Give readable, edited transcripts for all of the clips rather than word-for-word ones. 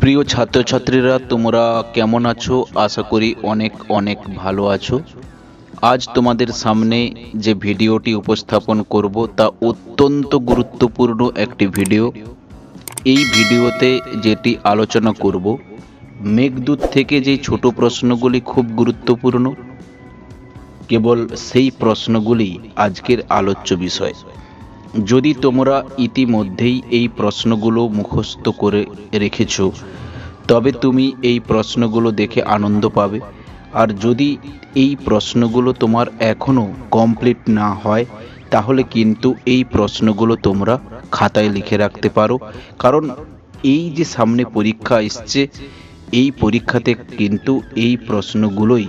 প্রিয় ছাত্রছাত্রীরা, তোমরা কেমন আছো? আশা করি অনেক অনেক ভালো আছো। আজ তোমাদের সামনে যে ভিডিওটি উপস্থাপন করব তা অত্যন্ত গুরুত্বপূর্ণ একটি ভিডিও। এই ভিডিওতে যেটি আলোচনা করব, মেঘদূত থেকে যে ছোট প্রশ্নগুলি খুব গুরুত্বপূর্ণ, কেবল সেই প্রশ্নগুলি আজকের আলোচ্য বিষয়। যদি তোমরা ইতিমধ্যেই এই প্রশ্নগুলো মুখস্থ করে রেখেছ, তবে তুমি এই প্রশ্নগুলো দেখে আনন্দ পাবে। আর যদি এই প্রশ্নগুলো তোমার এখনও কমপ্লিট না হয়, তাহলে কিন্তু এই প্রশ্নগুলো তোমরা খাতায় লিখে রাখতে পারো। কারণ এই যে সামনে পরীক্ষা আসছে, এই পরীক্ষাতে কিন্তু এই প্রশ্নগুলোই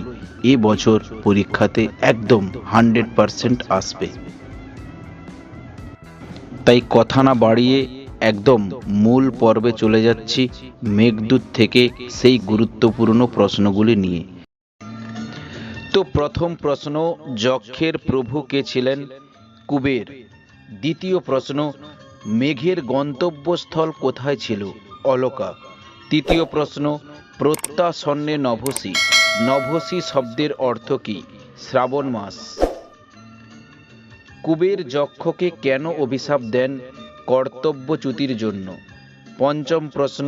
এবছর পরীক্ষাতে একদম 100% আসবে। তাই কথা না বাড়িয়ে একদম মূল পর্বে চলে যাচ্ছি, মেঘদূত থেকে সেই গুরুত্বপূর্ণ প্রশ্নগুলি নিয়ে। তো প্রথম প্রশ্ন, যক্ষের প্রভু কে ছিলেন? কুবের। দ্বিতীয় প্রশ্ন, মেঘের গন্তব্যস্থল কোথায় ছিল? অলকা। তৃতীয় প্রশ্ন, প্রত্যাসন্নে নভসী। নভসী শব্দের অর্থ কি? শ্রাবণ মাস। কুবের যক্ষকে কেন অভিশাপ দেন? কর্তব্যচ্যুতির জন্য। পঞ্চম প্রশ্ন,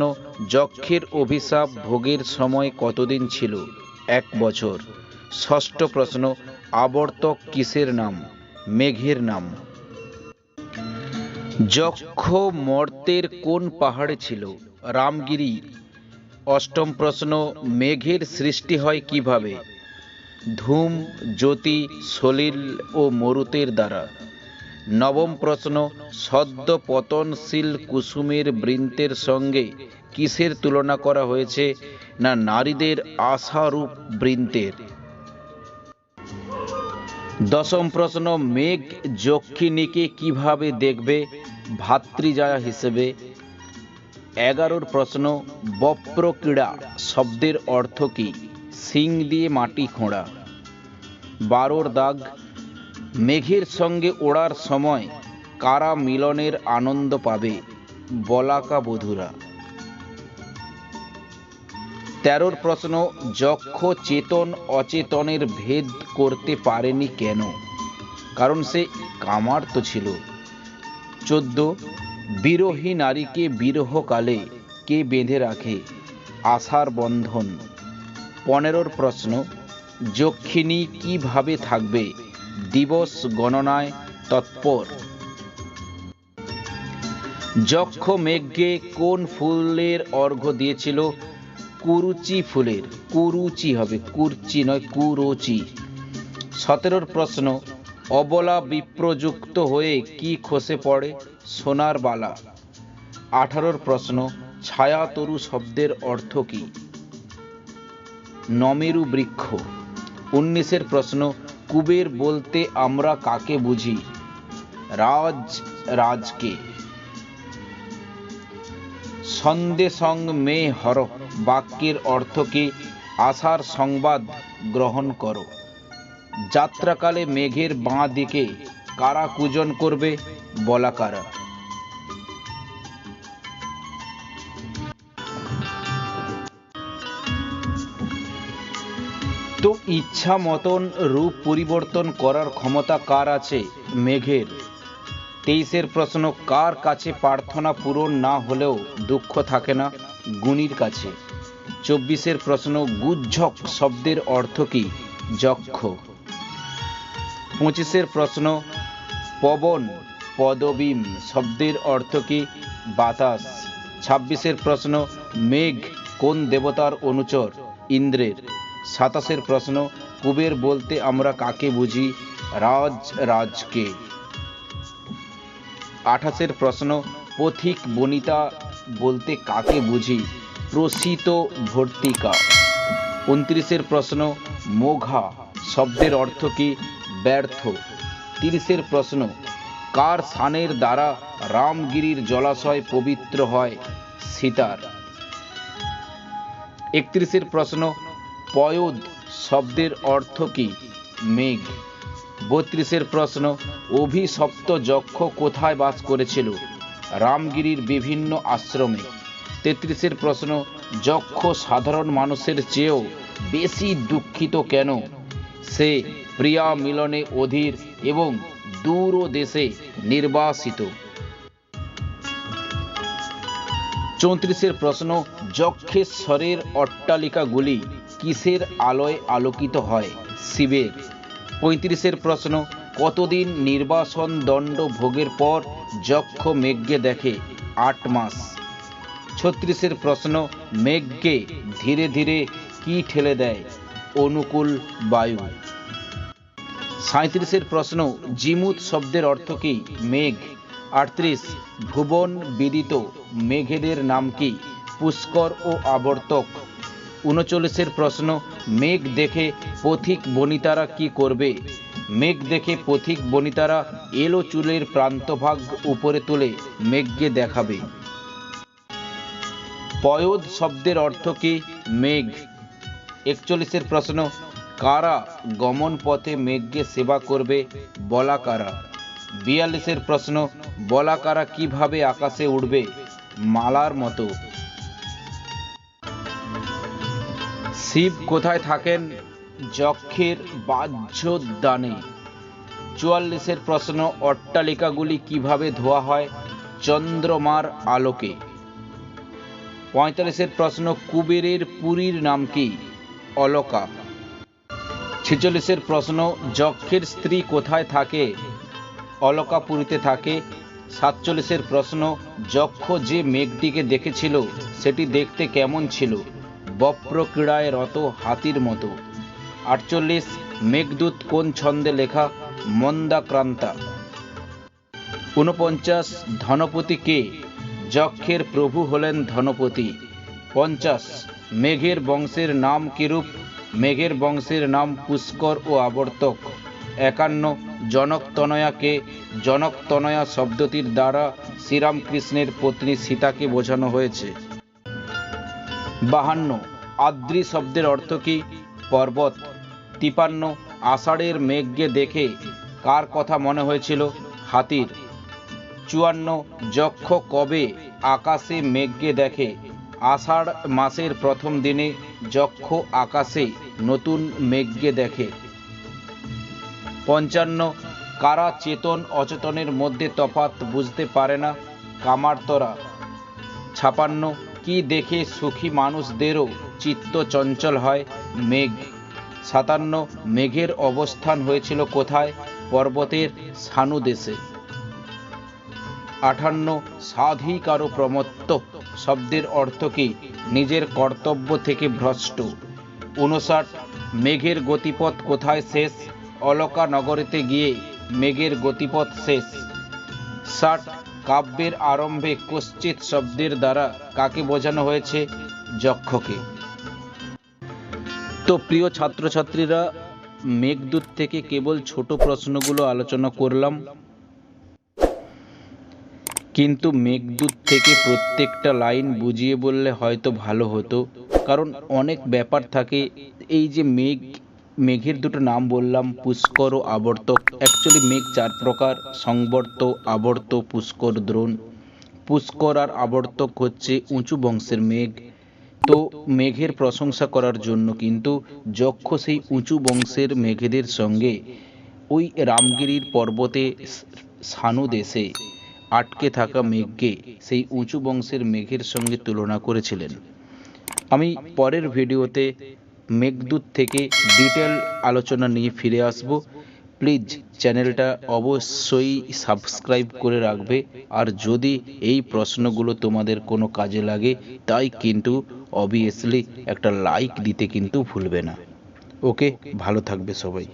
যক্ষের অভিশাপ ভোগের সময় কতদিন ছিল? 1 বছর। ষষ্ঠ প্রশ্ন, আবর্তক কিসের নাম? মেঘের নাম। যক্ষ মর্তের কোন পাহাড়ে ছিল? রামগিরি। অষ্টম প্রশ্ন, মেঘের সৃষ্টি হয় কিভাবে? ধূম, জ্যোতি, সলিল ও মরুতের দ্বারা। নবম প্রশ্ন, সদ্য পতনশীল কুসুমের বৃন্তের সঙ্গে কিসের তুলনা করা হয়েছে? না নারীদের আশারূপ বৃন্তের। দশম প্রশ্ন, মেঘ যক্ষিণীকে কিভাবে দেখবে? ভাতৃজা হিসেবে। 11 প্রশ্ন, বপ্রক্রীড়া শব্দের অর্থ কি? শিং দিয়ে মাটি খোঁড়া। 12 দাগ, মেঘের সঙ্গে ওড়ার সময় কারা মিলনের আনন্দ পাবে? বলাকা বধূরা। 13 প্রশ্ন, যক্ষ চেতন অচেতনের ভেদ করতে পারেনি কেন? কারণ সে কামার্ত ছিল। 14, বিরহী নারীকে বিরহকালে কে বেঁধে রাখে? আশার বন্ধন। 15 প্রশ্ন, যক্ষিণী কিভাবে থাকবে দিবস গণনায় তৎপর? যক্ষ মেঘকে কোন ফুলের অর্ঘ্য দিয়েছিল? কুরুচি ফুলের। কুরুচি হবে, কুরচি নয়, কুরুচি। 17 প্রশ্ন, অবলা বিপ্রযুক্ত হয়ে কি খসে পড়ে? সোনার বালা। 18 প্রশ্ন, ছায়াতরু শব্দের অর্থ কি? নমেরু বৃক্ষ। 19 প্রশ্ন, কুবের বলতে আমরা কাকে বুঝি? রাজকে। সন্দেশং মে হর বাক্যের অর্থ কি? আশার সংবাদ গ্রহণ করো। যাত্রাকালে মেঘের বাঁ দিকে কারা কূজন করবে? বলাকারা। তো ইচ্ছা মতন রূপ পরিবর্তন করার ক্ষমতা কার আছে? মেঘের। 23 প্রশ্ন, কার কাছে প্রার্থনা পূরণ না হলেও দুঃখ থাকে না? গুণীর কাছে। 24 প্রশ্ন, গুজ্জক শব্দের অর্থ কি? যক্ষ। 25 প্রশ্ন, পবন পদবীম শব্দের অর্থ কি? বাতাস। 26 প্রশ্ন, মেঘ কোন দেবতার অনুচর? ইন্দ্রের। 27 প্রশ্ন, কুবের বলতে আমরা কাকে বুঝি? রাজকে। 28 প্রশ্ন, পথিক বনিতা বলতে কাকে বুঝি? প্রসিত ভর্তিকা। 29 প্রশ্ন, মোঘা শব্দের অর্থ কি? ব্যর্থ। 30 প্রশ্ন, কার স্নানের দ্বারা রামগিরির জলাশয় পবিত্র হয়? সীতার। 31 প্রশ্ন, পয়োদ শব্দের অর্থ কি? মেঘ। 32 প্রশ্ন, অভিশপ্ত যক্ষ কোথায় বাস করেছিল? রামগিরির বিভিন্ন আশ্রমে। 33 প্রশ্ন, যক্ষ সাধারণ মানুষের চেয়েও বেশি দুঃখিত কেন? সে প্রিয়া মিলনে অধীর এবং দূর দেশে নির্বাসিত। 34 প্রশ্ন, যক্ষেশ্বরের অট্টালিকাগুলি কিসের আলোয় আলোকিত হয়? শিবের। 35 প্রশ্ন, কতদিন নির্বাসন দণ্ড ভোগের পর যক্ষ মেঘকে দেখে? 8 মাস। 36 প্রশ্ন, মেঘকে ধীরে ধীরে কি ঠেলে দেয়? অনুকূল বায়ু। 37 প্রশ্ন, জিমুত শব্দের অর্থ কি? মেঘ। 38, ভুবন বিদিত মেঘেদের নাম কি? পুষ্কর ও আবর্তক। 39 প্রশ্ন, মেঘ দেখে পথিক বনিতারা কি করবে? মেঘ দেখে পথিক বনিতারা এলো চুলের প্রান্তভাগ উপরে তুলে মেঘকে দেখাবে। পয়োদ শব্দের অর্থ কি? মেঘ। 41 প্রশ্ন, কারা গমন পথে মেঘকে সেবা করবে? বলাকারা। 42 প্রশ্ন, বলাকারা কিভাবে আকাশে উড়বে? মালার মতো। শিব কোথায় থাকেন? যক্ষের বাহ্যোদ্যানে। 44 প্রশ্ন, অট্টালিকাগুলি কিভাবে ধোয়া হয়? চন্দ্রমার আলোকে। 45 প্রশ্ন, কুবেরের পুরীর নাম কি? অলকা। 46 প্রশ্ন, যক্ষের স্ত্রী কোথায় থাকে? অলকাপুরীতে থাকে। 47 প্রশ্ন, যক্ষ যে মেঘটিকে দেখেছিল সেটি দেখতে কেমন ছিল? বপ্র ক্রীড়ায় রত হাতির মতো। 48, মেঘদূত কোন ছন্দে লেখা? মন্দাক্রান্তা। 49, ধনপতি কে? যক্ষের প্রভু হলেন ধনপতি। 50, মেঘের বংশের নাম কিরূপ? মেঘের বংশের নাম পুষ্কর ও আবর্তক। 51, জনকতনয়া কে? জনকতনয়া শব্দটির দ্বারা শ্রীরামকৃষ্ণের পত্নী সীতাকে বোঝানো হয়েছে। 52, আদ্রি শব্দের অর্থ কি? পর্বত। 53, আষাঢ়ের মেঘকে দেখে কার কথা মনে হয়েছিল? হাতির। 54, যক্ষ কবে আকাশে মেঘকে দেখে? আষাঢ় মাসের প্রথম দিনে যক্ষ আকাশে নতুন মেঘকে দেখে। 55, কারা চেতন অচেতনের মধ্যে তফাৎ বুঝতে পারে না? কামার্তরা। 56, কি দেখে সুখী মানুষদেরও চিত্ত চঞ্চল হয়? মেঘ। 57, মেঘের অবস্থান হয়েছিল কোথায়? পর্বতের সানুদেশে। 58, সাধিকারো প্রমত্ত শব্দের অর্থ কি? নিজের কর্তব্য থেকে ভ্রষ্ট। 59, মেঘের গতিপথ কোথায় শেষ? অলকা নগরীতে গিয়ে মেঘের গতিপথ শেষ। 60, কাব্যের আরম্ভে কশ্চিৎ শব্দের দ্বারা কাকে বোঝানো হয়েছে? যক্ষকে। তো প্রিয় ছাত্রছাত্রীরা, মেঘদূত থেকে কেবল ছোট প্রশ্নগুলো আলোচনা করলাম, কিন্তু মেঘদূত থেকে প্রত্যেকটা লাইন বুঝিয়ে বললে হয়তো ভালো হতো, কারণ অনেক ব্যাপার থাকে। এই যে মেঘের দুটো নাম বললাম, পুষ্কর ও আবর্তক। অ্যাকচুয়ালি মেঘ 4 প্রকার: সংবর্ত, আবর্ত, পুষ্কর, দ্রোণ। পুষ্কর আর আবর্তক হচ্ছে উঁচু বংশের মেঘ। তো মেঘের প্রশংসা করার জন্য কিন্তু যক্ষ সেই উঁচু বংশের মেঘেদের সঙ্গে ওই রামগিরির পর্বতে সানু দেশে আটকে থাকা মেঘকে সেই উঁচু বংশের মেঘের সঙ্গে তুলনা করেছিলেন। আমি পরের ভিডিওতে মেঘদূত থেকে ডিটেল আলোচনা নিয়ে ফিরে আসব। প্লিজ চ্যানেলটা অবশ্যই সাবস্ক্রাইব করে রাখবে, আর যদি এই প্রশ্নগুলো তোমাদের কোনো কাজে লাগে তাই কিন্তু অবভিয়াসলি একটা লাইক দিতে কিন্তু ভুলবে না। ওকে, ভালো থাকবে সবাই।